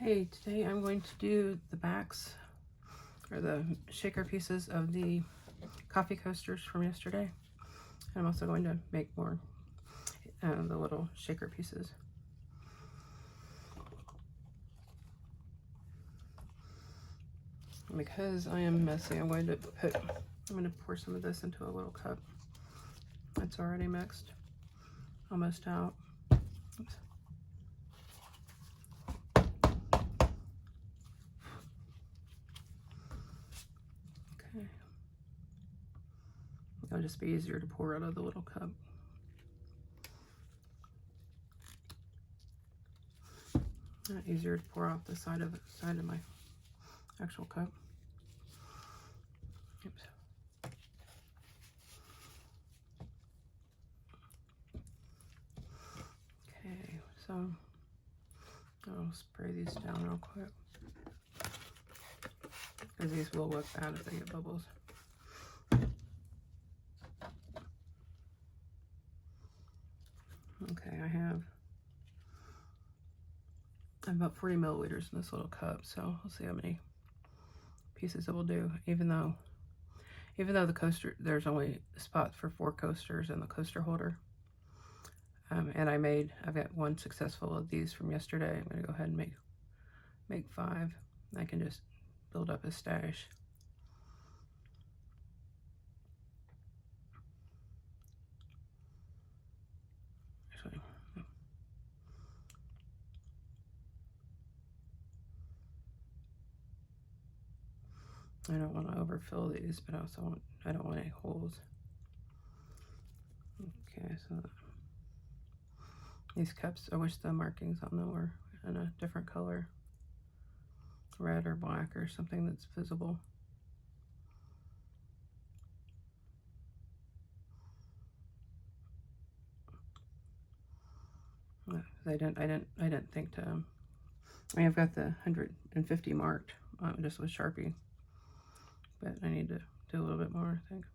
Hey, today I'm going to do the backs or the shaker pieces of the coffee coasters from yesterday. I'm also going to make more the little shaker pieces. Because I am messy, I'm going to pour some of this into a little cup. It's already mixed, almost out. Oops. Okay. It'll just be easier to pour out of the little cup. Not easier to pour off the side of my actual cup. Oops. Okay, so I'll spray these down real quick, because these will look bad if they get bubbles. Okay, I have about 40 milliliters in this little cup, so we'll see how many pieces it will do. Even though the coaster, there's only a spot for 4 coasters in the coaster holder. And I've got 1 successful of these from yesterday. I'm gonna go ahead and make 5. I can just build up a stash. Actually, I don't want to overfill these, but I don't want any holes. Okay, so these cups, I wish the markings on them were in a different color, red or black or something that's visible. I didn't think to. I mean, I've got the 150 marked just with Sharpie, but I need to do a little bit more, I think.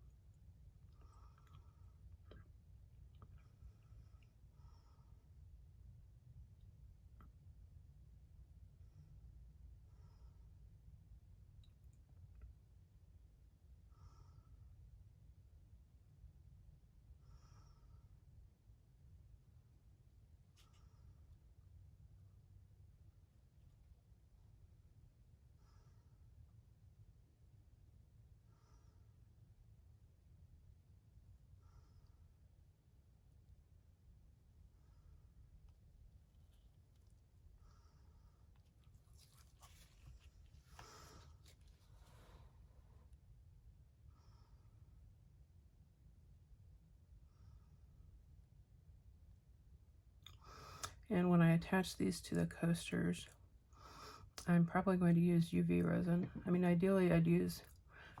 And when I attach these to the coasters, I'm probably going to use UV resin. I mean, ideally I'd use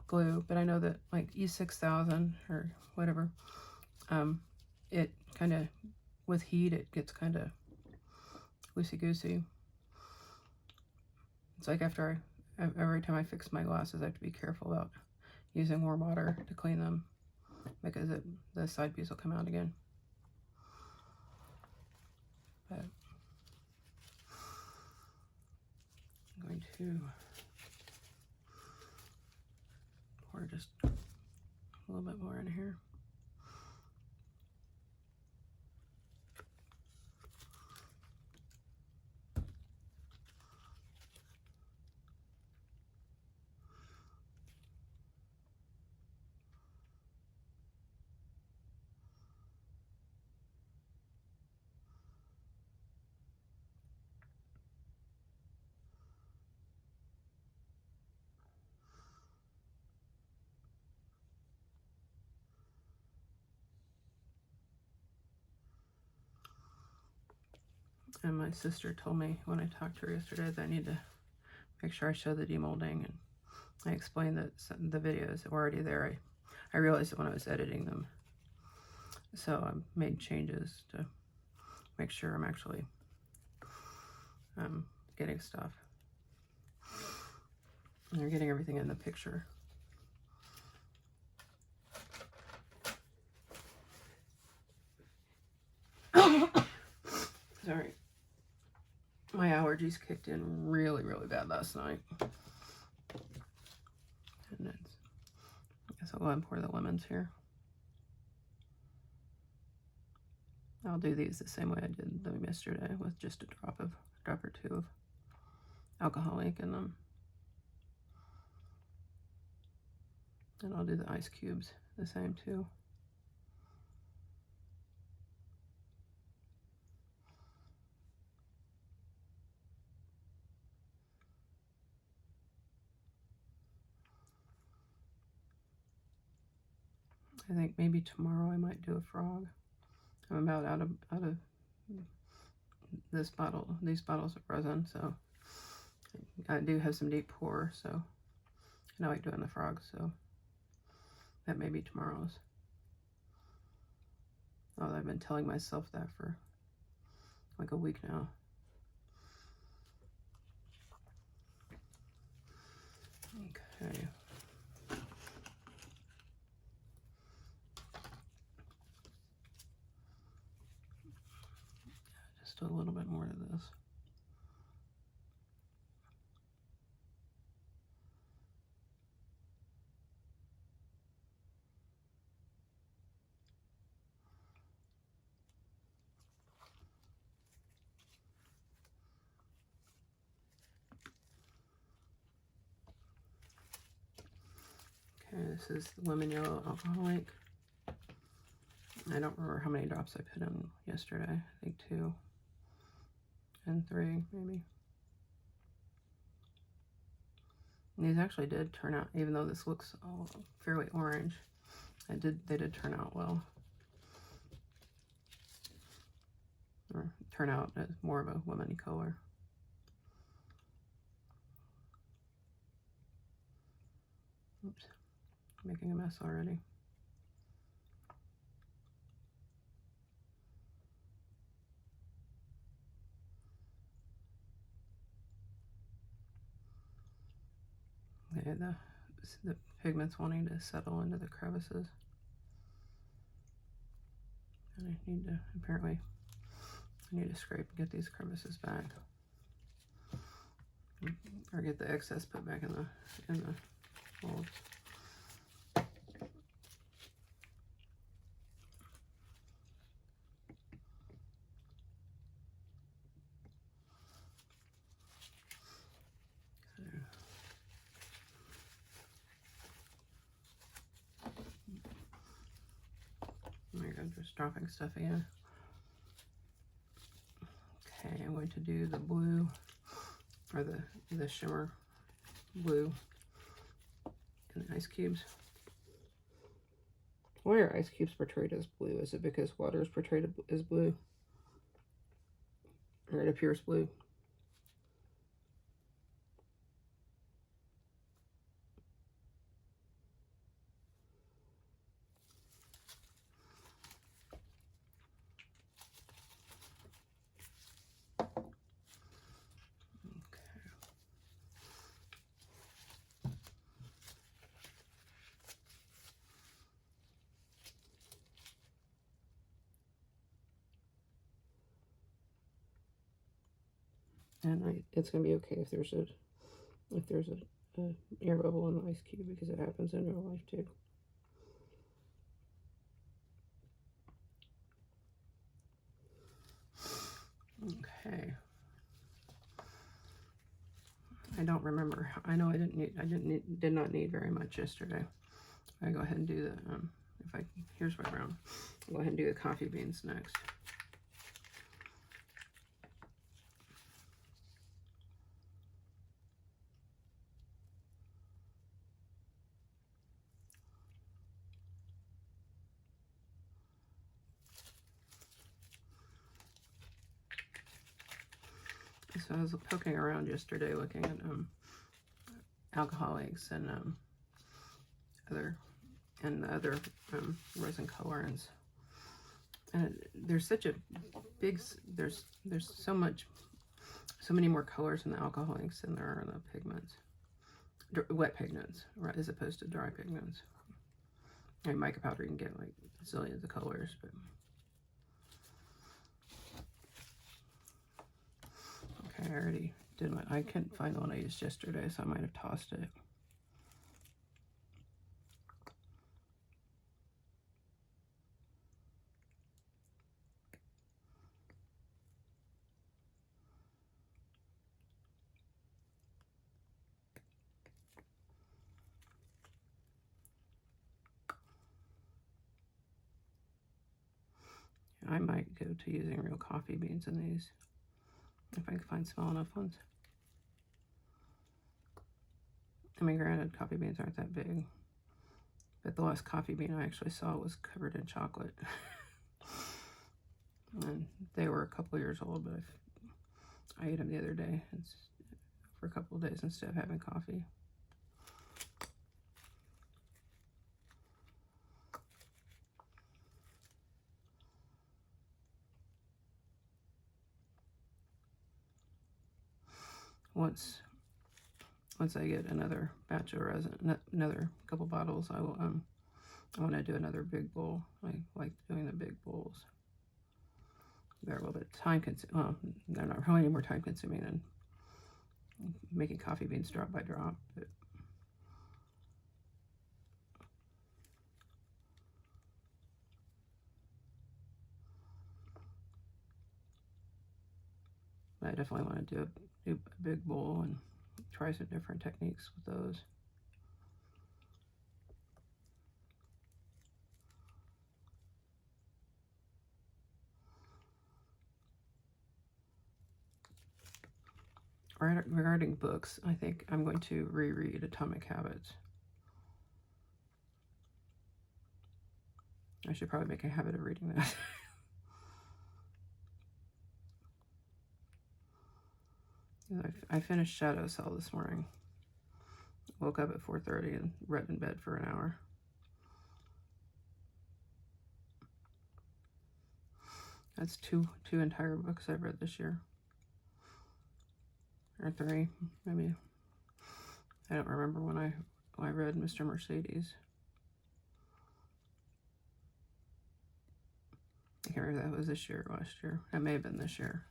glue, but I know that like E6000 or whatever, it kind of, with heat, it gets kind of loosey-goosey. It's like every time I fix my glasses, I have to be careful about using warm water to clean them, because the side piece will come out again. But I'm going to pour just a little bit more in here. And my sister told me when I talked to her yesterday that I need to make sure I show the demolding, and I explained that the videos that were already there. I realized it when I was editing them, so I made changes to make sure I'm actually getting stuff. And they're getting everything in the picture. Sorry. My allergies kicked in really, really bad last night. And it's, I guess I'll go ahead and pour the lemons here. I'll do these the same way I did them yesterday, with just a drop or two of alcoholic in them. And I'll do the ice cubes the same too. I think maybe tomorrow I might do a frog. I'm about out of these bottles of resin, so I do have some deep pour, so I like doing the frog, so that may be tomorrow's. Oh, I've been telling myself that for like a week now. Okay. Just a little bit more of this. Okay, this is the lemon yellow alcoholic. I don't remember how many drops I put in yesterday. I think 2 and 3 maybe. And these actually did turn out, even though this looks fairly orange, they did turn out well. Or turn out as more of a lemony color. Oops, making a mess already. Okay, the pigment's wanting to settle into the crevices. And I need to, apparently, I need to scrape and get these crevices back. Or get the excess put back in the molds. Oh my God, just dropping stuff again. Okay, I'm going to do the blue, or the shimmer blue in the ice cubes. Why are ice cubes portrayed as blue? Is it because water is portrayed as blue? Or it appears blue? And it's gonna be okay if there's a air bubble in the ice cube, because it happens in real life too. Okay. I don't remember. I know I did not need very much yesterday. I go ahead and do the here's my brown. I'll go ahead and do the coffee beans next. So I was poking around yesterday looking at alcoholics and other resin colorants, and there's such a big there's so many more colors in the alcoholics than there are in the pigments, wet pigments, right, as opposed to dry pigments. I mean, mica powder you can get like zillions of colors, but okay, already did my, I couldn't find the one I used yesterday, so I might have tossed it. I might go to using real coffee beans in these, if I can find small enough ones. I mean, granted, coffee beans aren't that big, but the last coffee bean I actually saw was covered in chocolate. And they were a couple years old, but I ate them the other day for a couple of days instead of having coffee. Once I get another batch of resin, another couple bottles, I will I want to do another big bowl. I like doing the big bowls. They're a little bit time consuming. Well, they're not really any more time consuming than making coffee beans drop by drop. But I definitely want to do a big bowl and try some different techniques with those. Regarding books, I think I'm going to reread Atomic Habits. I should probably make a habit of reading that. I finished Shadow Cell this morning. Woke up at 4:30 and read in bed for an hour. That's two entire books I've read this year. Or 3, maybe. I don't remember when I read Mr. Mercedes. I can't remember if that was this year or last year. It may have been this year.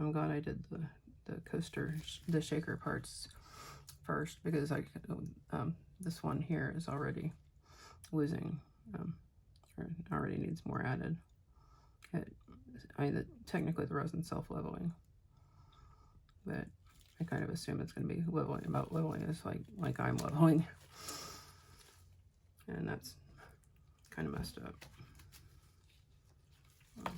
I'm glad I did the coaster, the shaker parts first, because this one here is already losing, or already needs more added. Technically the resin's self-leveling, but I kind of assume it's going to be about leveling is like I'm leveling, and that's kind of messed up. Okay.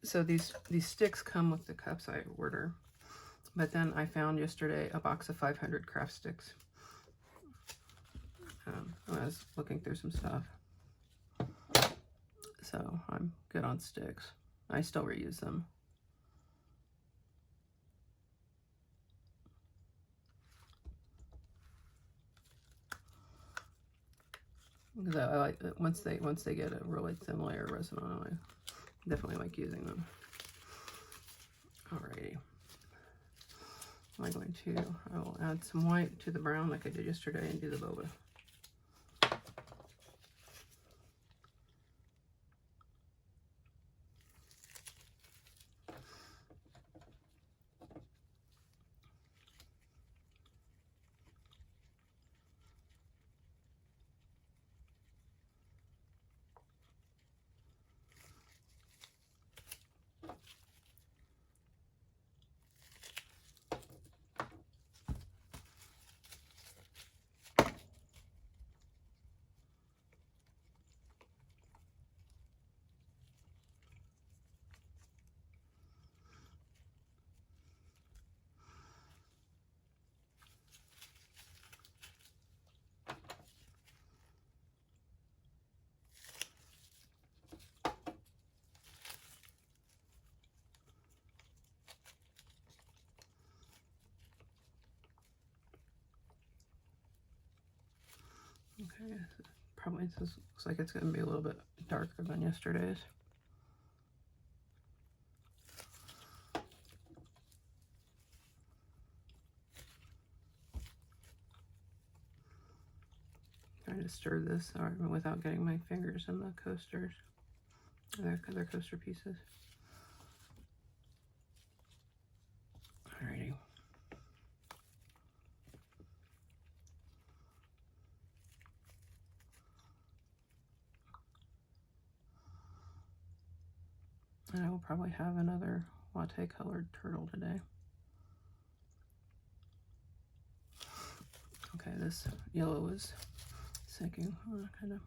So these sticks come with the cups I order, but then I found yesterday a box of 500 craft sticks when I was looking through some stuff. So I'm good on sticks. I still reuse them. Because I like once they get a really thin layer of resin on them, I definitely like using them. Alrighty. I will add some white to the brown like I did yesterday and do the boba. Okay, probably this looks like it's going to be a little bit darker than yesterday's. Trying to stir this without getting my fingers in the coasters. They're coaster pieces. Alrighty. And I will probably have another latte colored turtle today. Okay, this yellow is sinking. I'm gonna kind of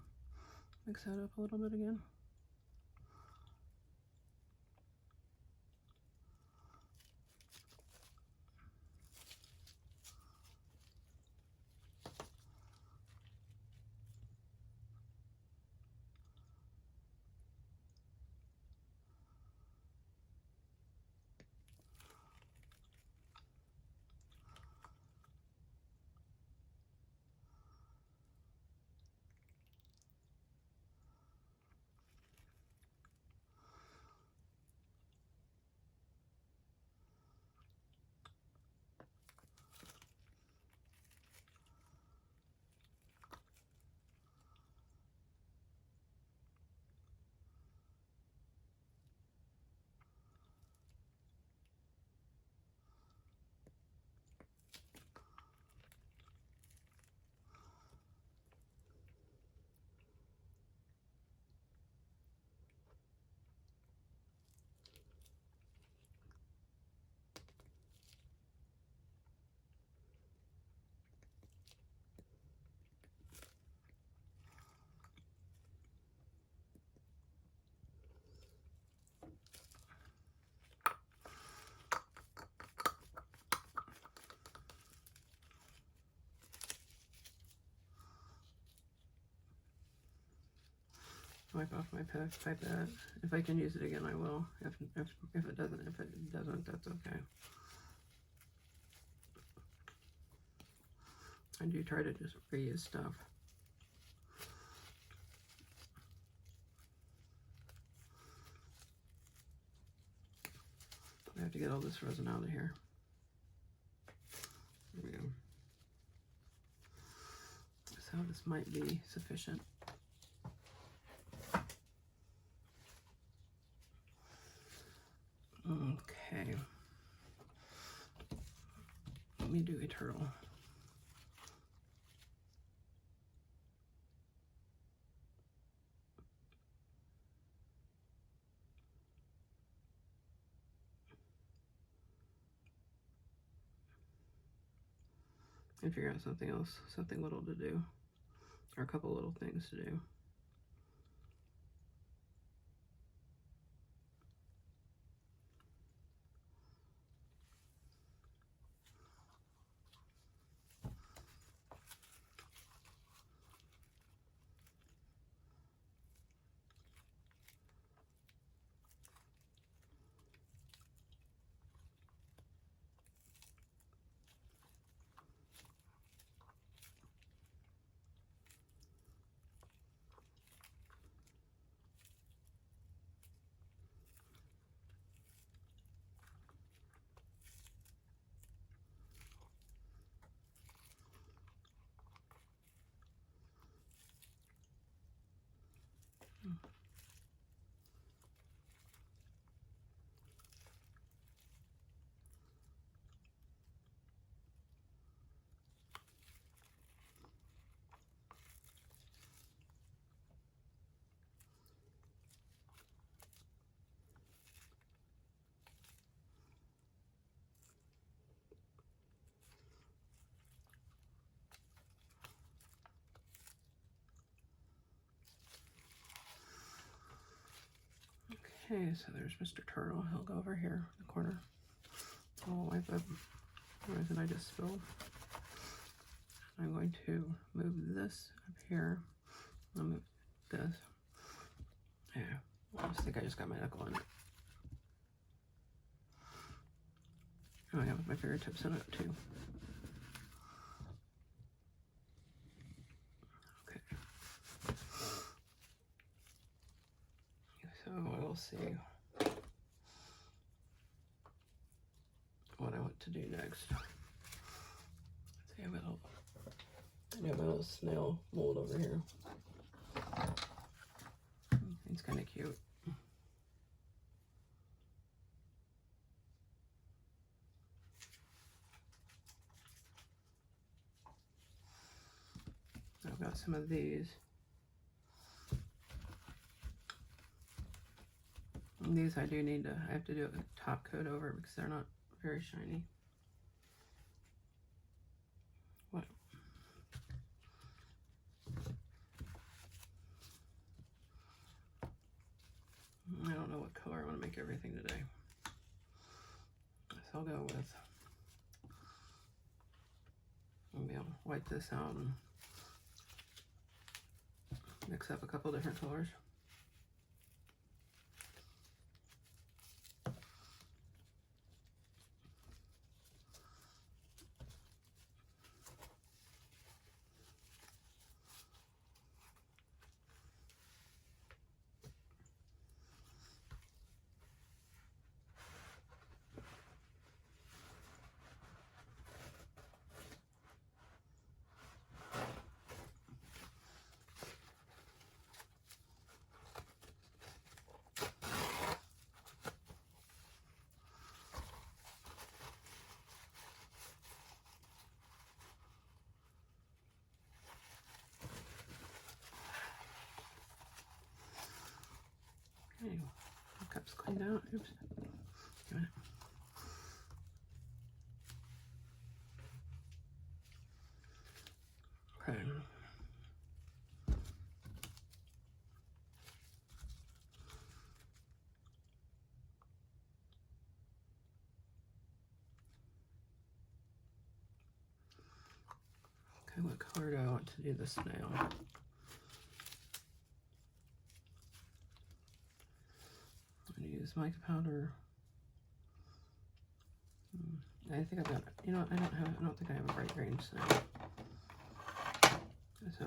mix that up a little bit again. Wipe off my pipette. If I can use it again, I will. If it doesn't, that's okay. I do try to just reuse stuff. I have to get all this resin out of here. There we go. So this might be sufficient. Okay. Let me do a turtle. And figure out something else, something little to do, or a couple little things to do. Okay, so there's Mr. Turtle. He'll go over here in the corner. I'll wipe up the resin I just spilled. I'm going to move this up here. I'll move this. Yeah, I just think I just got my knuckle in it. Oh yeah, with my fingertips in it too. Okay. what I want to do next. See, I have a little snail mold over here. It's kind of cute. I've got some of these. And these I have to do a top coat over because they're not very shiny. What? I don't know what color I want to make everything today. So I'll go with, maybe I'll wipe this out and mix up a couple different colors. Okay, the cup's cleaned out. Oops. Got it. Okay. Okay, what color do I want to do the snail? I'm going to use mica powder. I think I've got, you know, I don't think I have a bright green snail. So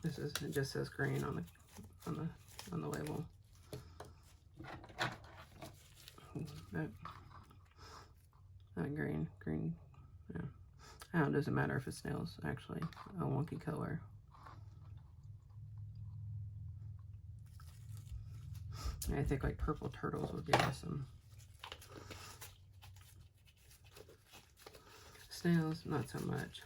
it just says green on the label. That green, yeah. I don't know, it doesn't matter if it snail's actually a wonky color. I think like purple turtles would be awesome. Snails, not so much.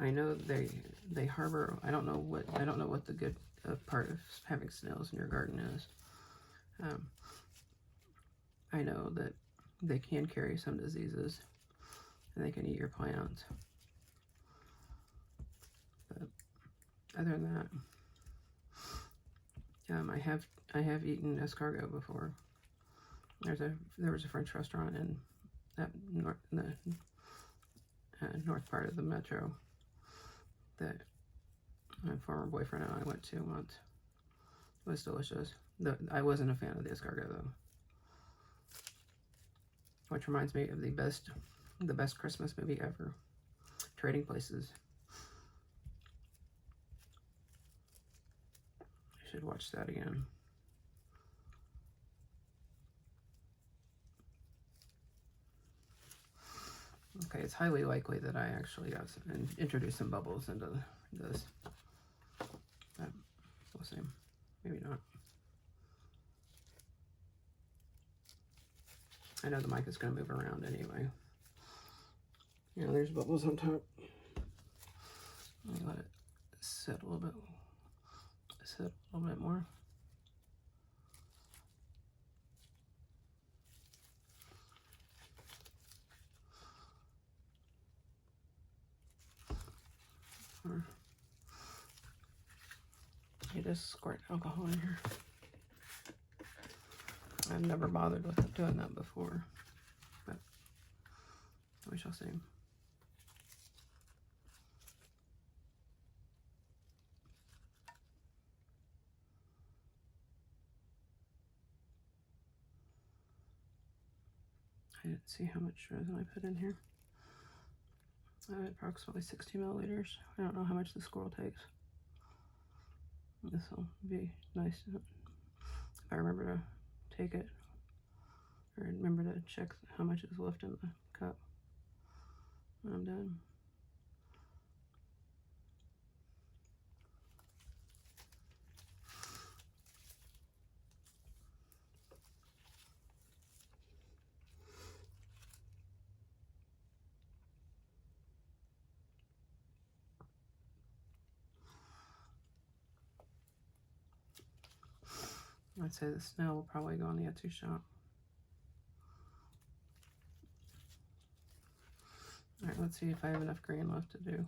I know they harbor. I don't know what the good part of having snails in your garden is. I know that they can carry some diseases, and they can eat your plants. But other than that, I have eaten escargot before. There was a French restaurant in the north part of the metro that my former boyfriend and I went to once. It was delicious. I wasn't a fan of the escargot though, which reminds me of the best Christmas movie ever, Trading Places. I should watch that again. Okay, it's highly likely that I actually got introduced some bubbles into this. But we'll see. Maybe not. I know the mic is going to move around anyway. Yeah, there's bubbles on top. Let me let it sit a little bit. Sit a little bit more. You just squirt alcohol in here. I've never bothered with doing that before, but we shall see. I didn't see how much resin I put in here. Approximately 60 milliliters. I don't know how much the squirrel takes. This will be nice if I remember to take it. Or remember to check how much is left in the cup when I'm done. I'd say the snail will probably go in the Etsy shop. Alright, let's see if I have enough green left to do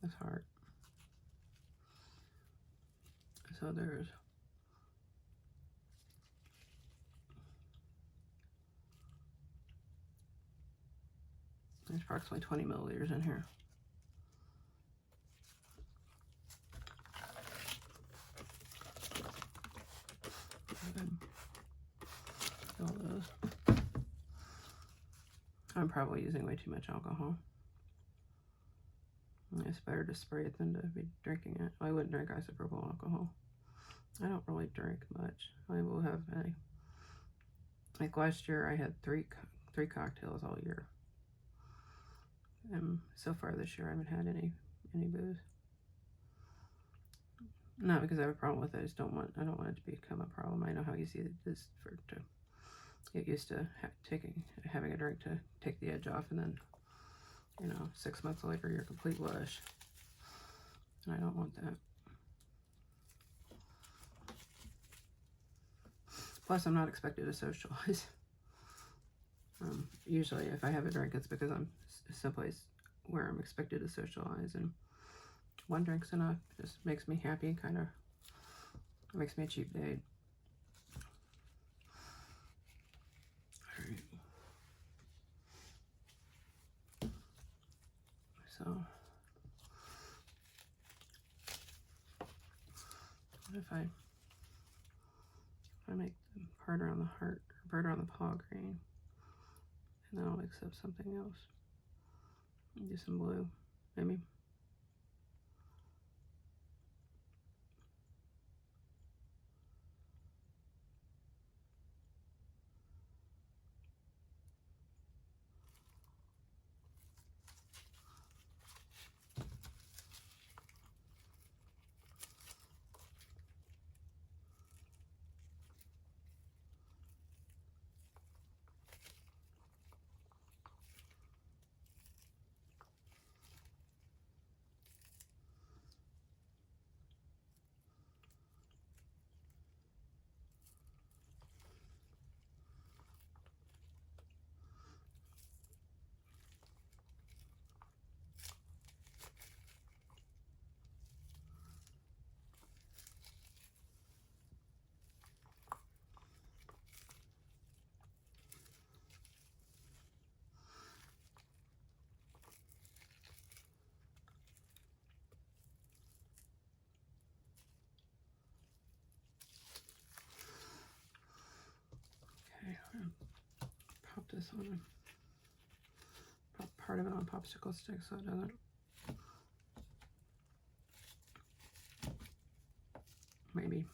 this heart. So there's approximately 20 milliliters in here. All those. I'm probably using way too much alcohol. It's better to spray it than to be drinking it. I wouldn't drink isopropyl alcohol. I don't really drink much. I will have like last year I had three cocktails all year. And so far this year I haven't had any booze. Not because I have a problem with it. I don't want it to become a problem. I know how easy it is to get used to having a drink to take the edge off, and then 6 months later you're complete lush. And I don't want that. Plus, I'm not expected to socialize. Usually, if I have a drink, it's because I'm someplace where I'm expected to socialize, and one drink's enough. It just makes me happy, kind of. It makes me a cheap date. All right. So, what if I make the part around the heart, or part around the paw green, and then I'll mix up something else. Do some blue, maybe. Pop this on, pop part of it on a popsicle stick so it doesn't maybe.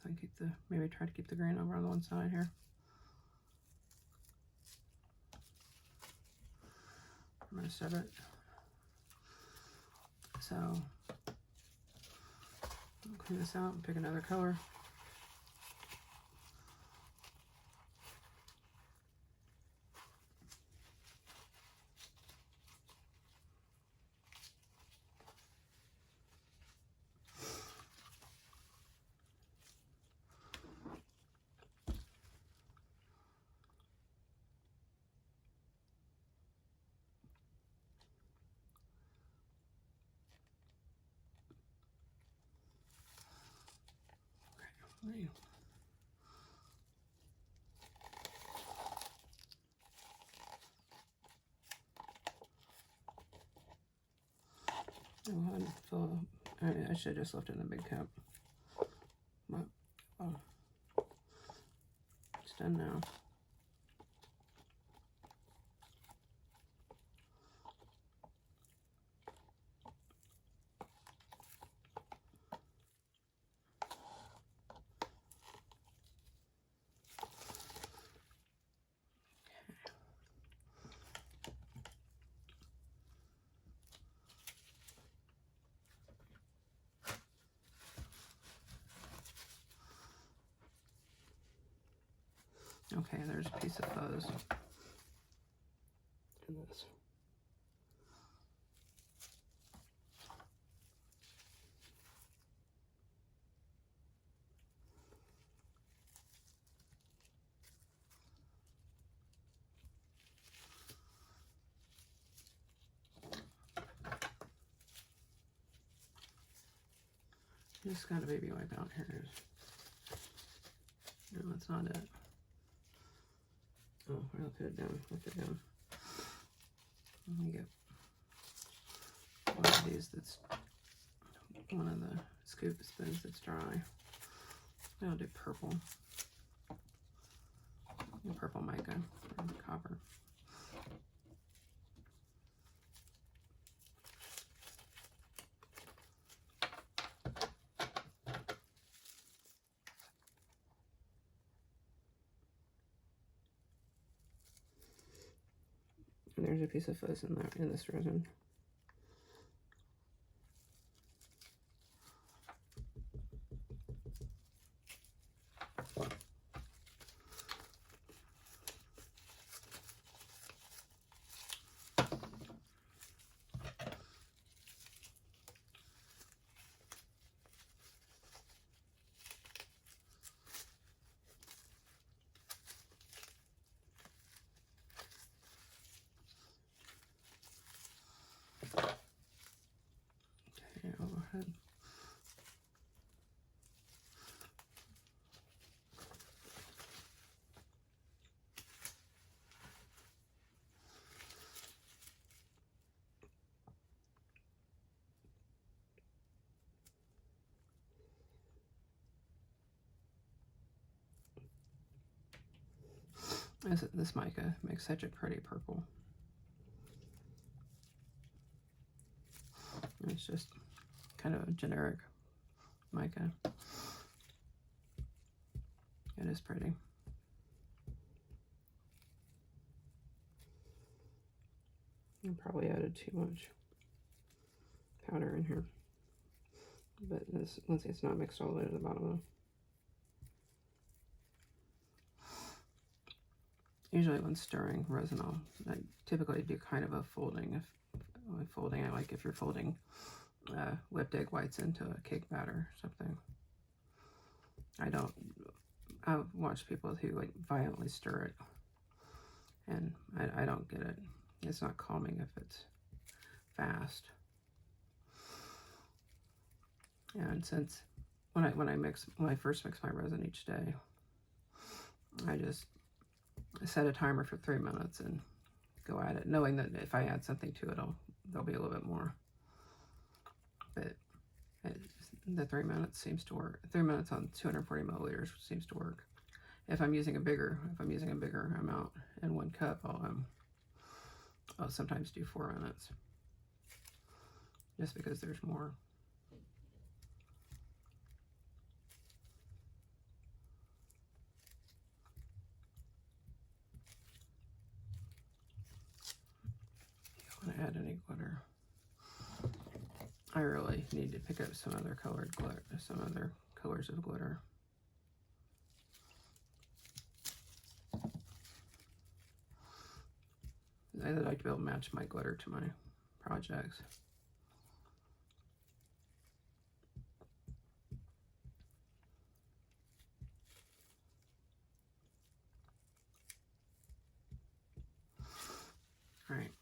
So maybe try to keep the grain over on the one side here. I'm gonna set it. So I'll clean this out and pick another color. Okay, go ahead and fill. I should have just left it in a big cup. But it's done now. Okay, there's a piece of fuzz in this. Just got a baby wipe out. Here it is. No, that's not it. Oh, I'll put it down. Put it down. Let me get one of these that's one of the scoop spoons that's dry. I'll do purple. Purple mica or copper. And there's a piece of fuzz in this resin. Okay, overhead. This mica makes such a pretty purple. It's just kind of a generic mica. It is pretty. I probably added too much powder in here, but this, once it's not mixed all the way to the bottom though. Usually when stirring resin, I typically do kind of a folding. I like if you're folding whipped egg whites into a cake batter or something. I've watched people who like violently stir it, and I don't get it. It's not calming if it's fast. And since when I first mix my resin each day, I just set a timer for 3 minutes and go at it, knowing that if I add something to it, there'll be a little bit more. But the 3 minutes seems to work. 3 minutes on 240 milliliters seems to work. If I'm using a bigger amount in 1 cup, I'll sometimes do 4 minutes, just because there's more. Want to add any glitter? I really need to pick up some other colored glitter, some other colors of glitter. I'd like to be able to match my glitter to my projects. All right.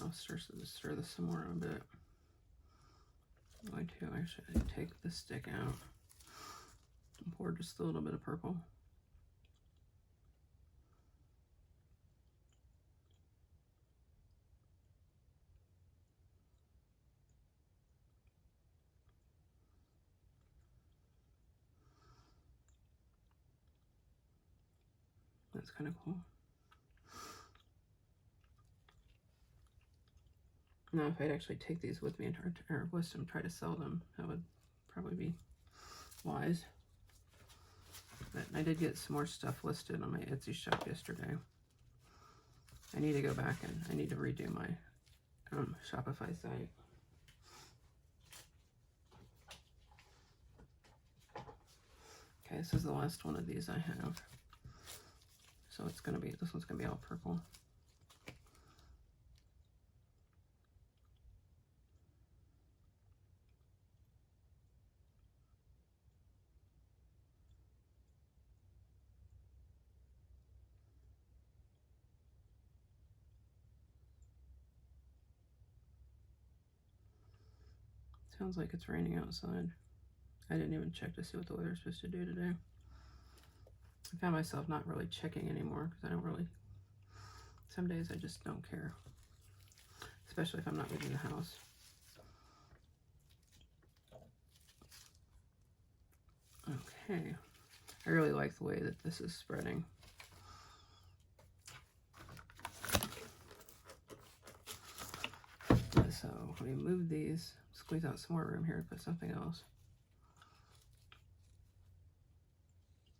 I'll stir this some more a bit. I'm going to actually take the stick out and pour just a little bit of purple. That's kind of cool. Now, if I'd actually take these with me and try to sell them, that would probably be wise. But I did get some more stuff listed on my Etsy shop yesterday. I need to go back and I need to redo my Shopify site. Okay, this is the last one of these I have. So it's gonna be, this one's gonna be all purple. Sounds like it's raining outside. I didn't even check to see what the weather's supposed to do today. I found myself not really checking anymore because I don't really, some days I just don't care. Especially if I'm not leaving the house. Okay. I really like the way that this is spreading. So we move these, squeeze out some more room here to put something else.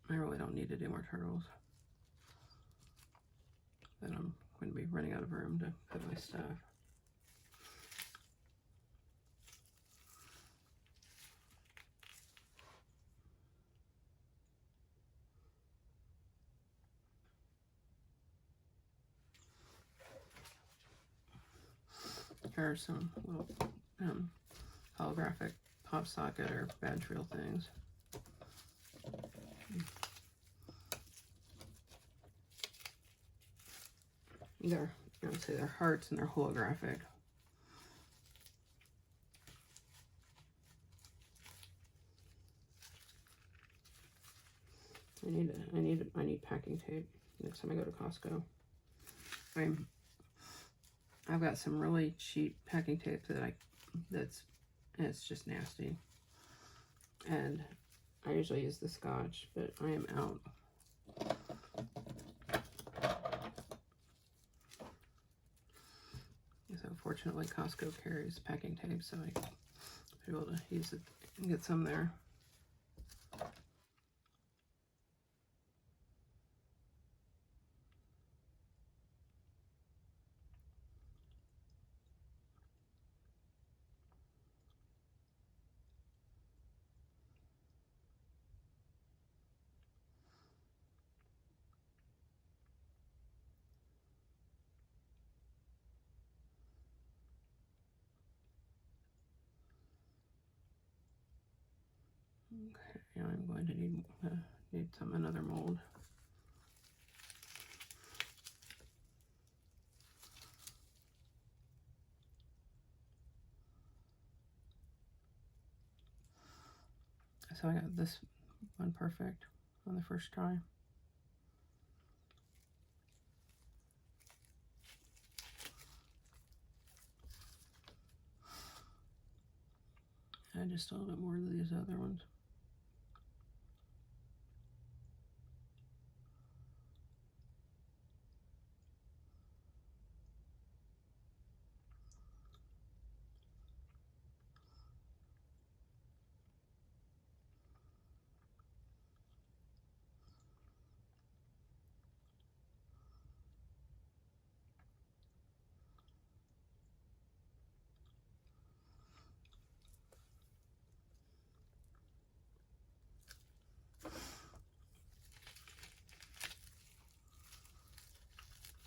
I really don't need to do more turtles. But I'm going to be running out of room to put my stuff. Here are some little holographic pop socket or badge reel things. I would say they're hearts and they're holographic. I need packing tape next time I go to Costco. I've got some really cheap packing tape it's just nasty. And I usually use the Scotch, but I am out. So fortunately Costco carries packing tape, so I can be able to use it and get some there. Okay, now I'm going to need another mold. So I got this one perfect on the first try. And just a little bit more of these other ones.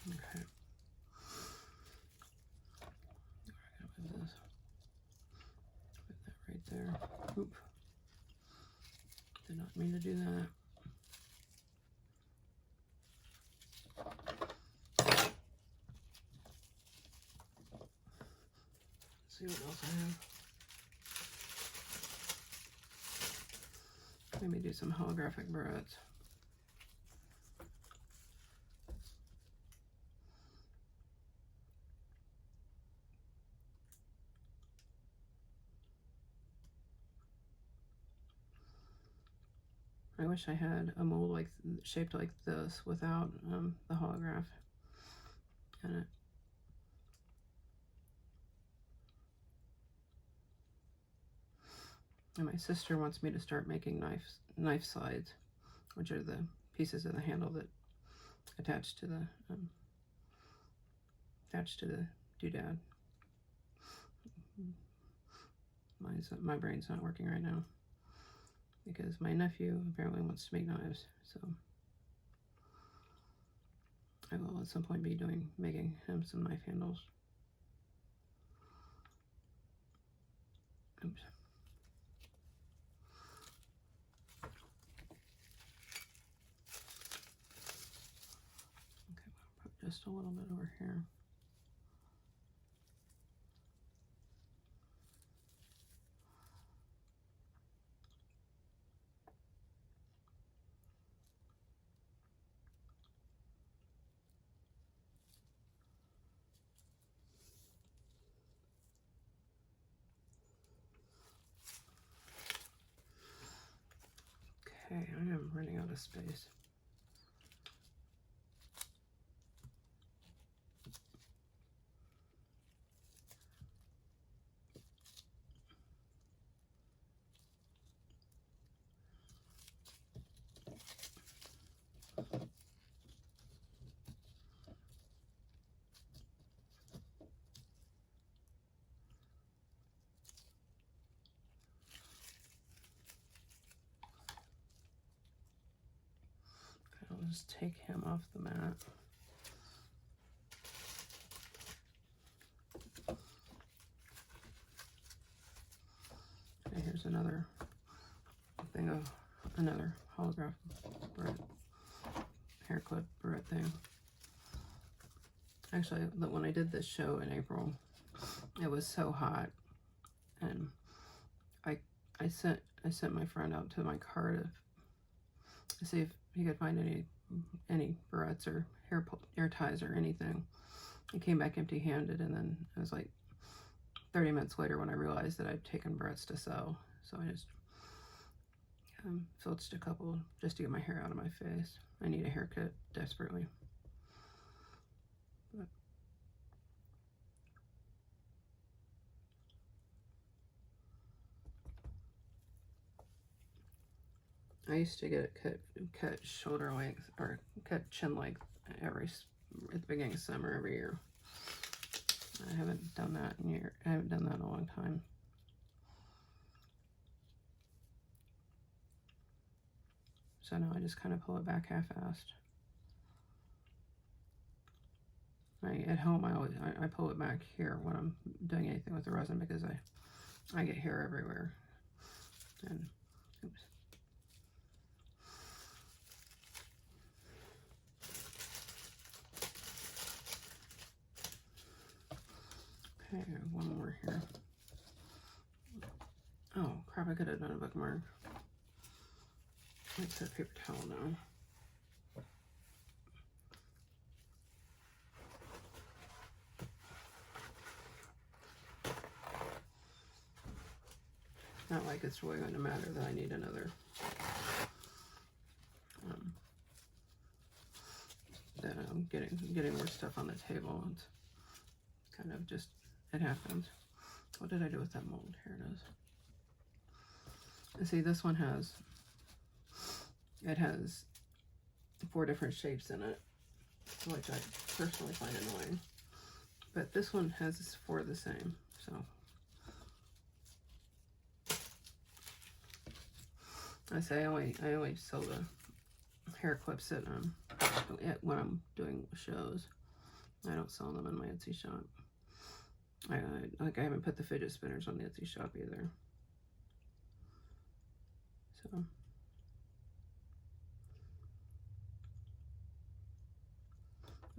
Okay. With this. Put that right there. Oop. Did not mean to do that. Let's see what else I have. Let me do some holographic barrettes. I wish I had a mold shaped like this without the holograph in it. And my sister wants me to start making knife slides, which are the pieces of the handle that attach to the doodad. My brain's not working right now because my nephew apparently wants to make knives, so I will at some point be making him some knife handles. Oops. Okay, I'll put just a little bit over here. Okay, I am running out of space. I'll just take him off the mat. Okay, here's another thing of another holograph barrette, hair clip barrette thing. Actually, when I did this show in April, it was so hot, and I sent my friend out to my car to see if he could find any barrettes or hair ties or anything. I came back empty-handed, and then it was like 30 minutes later when I realized that I'd taken barrettes to sell. So I just filched a couple just to get my hair out of my face. I need a haircut desperately. But I used to get it cut shoulder length or cut chin length at the beginning of summer every year. I haven't done that in a long time. So now I just kind of pull it back half-assed. At home, I pull it back here when I'm doing anything with the resin because I get hair everywhere. And oops. Okay, one more here. Oh crap! I could have done a bookmark. Let's put a paper towel now. Not like it's really going to matter that I need another. That I'm getting more stuff on the table. It's kind of just, it happens. What did I do with that mold? Here it is. And see, this one has 4 different shapes in it, which I personally find annoying. But this one has 4 the same, so. I only sell the hair clips when I'm doing shows. I don't sell them in my Etsy shop. I haven't put the fidget spinners on the Etsy shop either. So.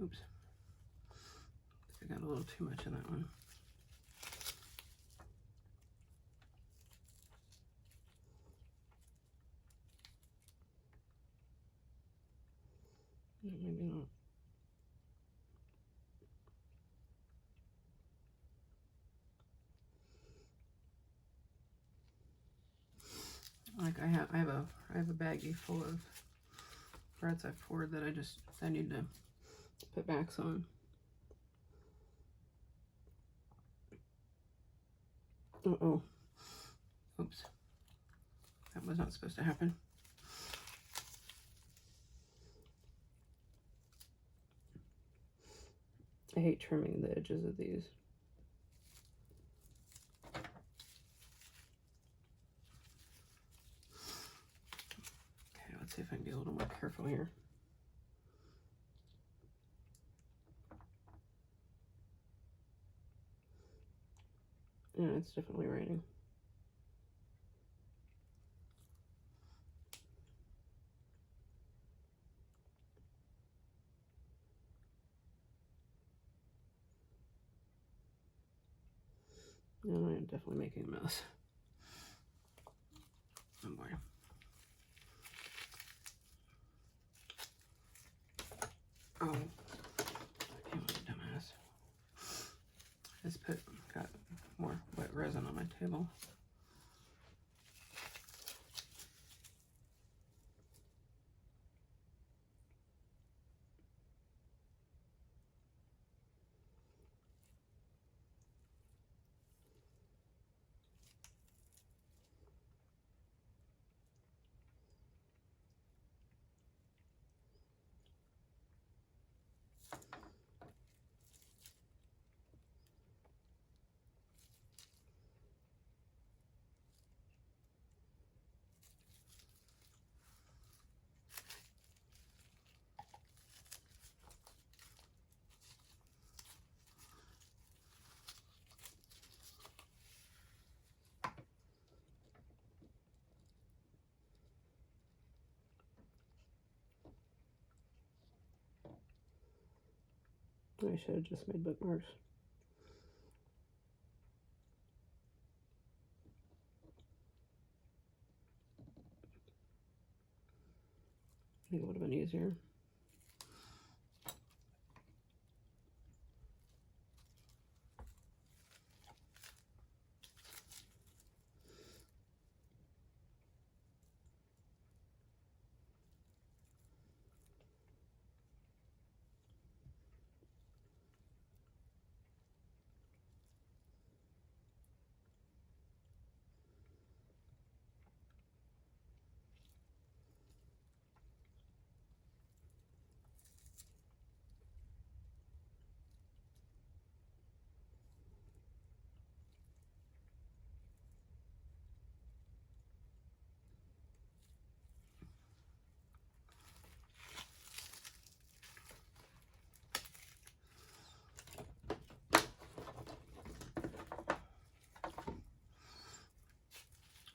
Oops. I got a little too much in that one. Maybe not. Like I have a baggie full of threads I've poured that I need to put backs on. Uh-oh. Oops. That was not supposed to happen. I hate trimming the edges of these. careful here. Yeah, it's definitely raining. And I am definitely making a mess. Oh boy. Oh, I came with a dumbass. Just got more wet resin on my table. I should have just made bookmarks. I think it would have been easier.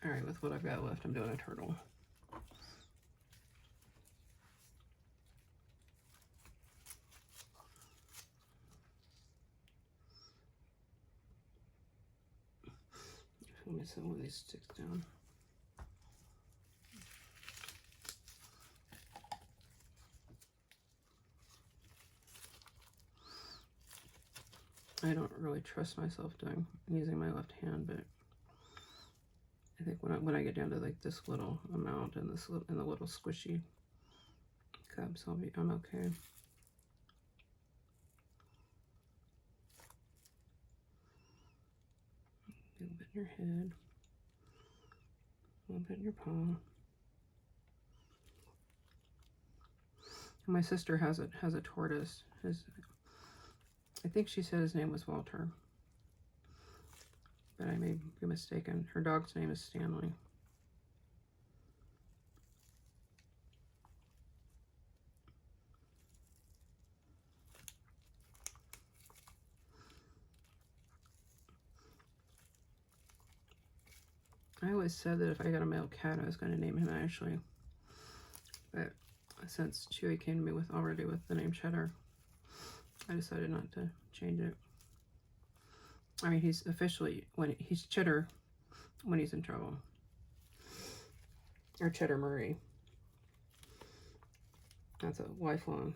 All right, with what I've got left, I'm doing a turtle. Let me set one of these sticks down. I don't really trust myself using my left hand, but I think when I get down to like this little amount and the little squishy cups, I'm okay. A little bit in your head, a little bit in your palm. And my sister has a tortoise. I think she said his name was Walter, but I may be mistaken. Her dog's name is Stanley. I always said that if I got a male cat, I was going to name him Ashley. But since Chewy came to me already with the name Cheddar, I decided not to change it. I mean, he's Cheddar when he's in trouble. Or Cheddar Murray. That's a lifelong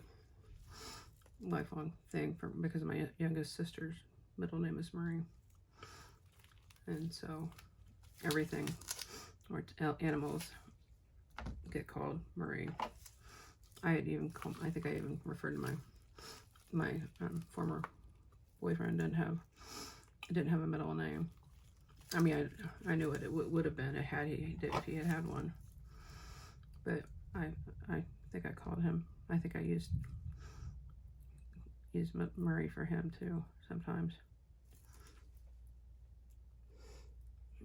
thing because my youngest sister's middle name is Murray. And so everything or animals get called Murray. I think I even referred to my former boyfriend didn't have a middle name. I mean, I knew what it would have been if he had had one. But I think I called him. I think I used Murray for him too sometimes.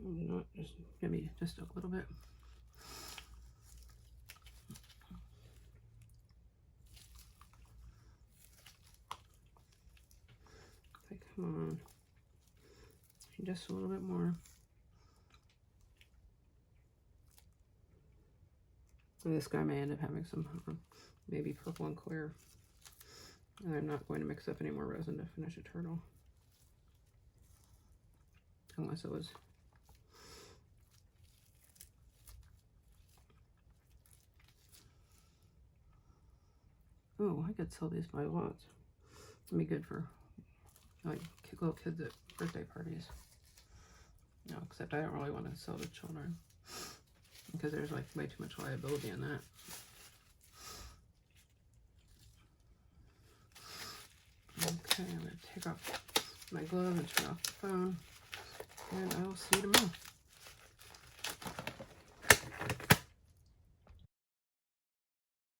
Not just maybe just a little bit. Come on. Just a little bit more. And this guy may end up having some maybe purple and clear. And I'm not going to mix up any more resin to finish a turtle. Unless it was... Oh, I could sell these by lots. It'd be good for like little kids at birthday parties. No, except I don't really want to sell to children because there's like way too much liability in that. Okay, I'm going to take off my glove and turn off the phone, and I will see you tomorrow.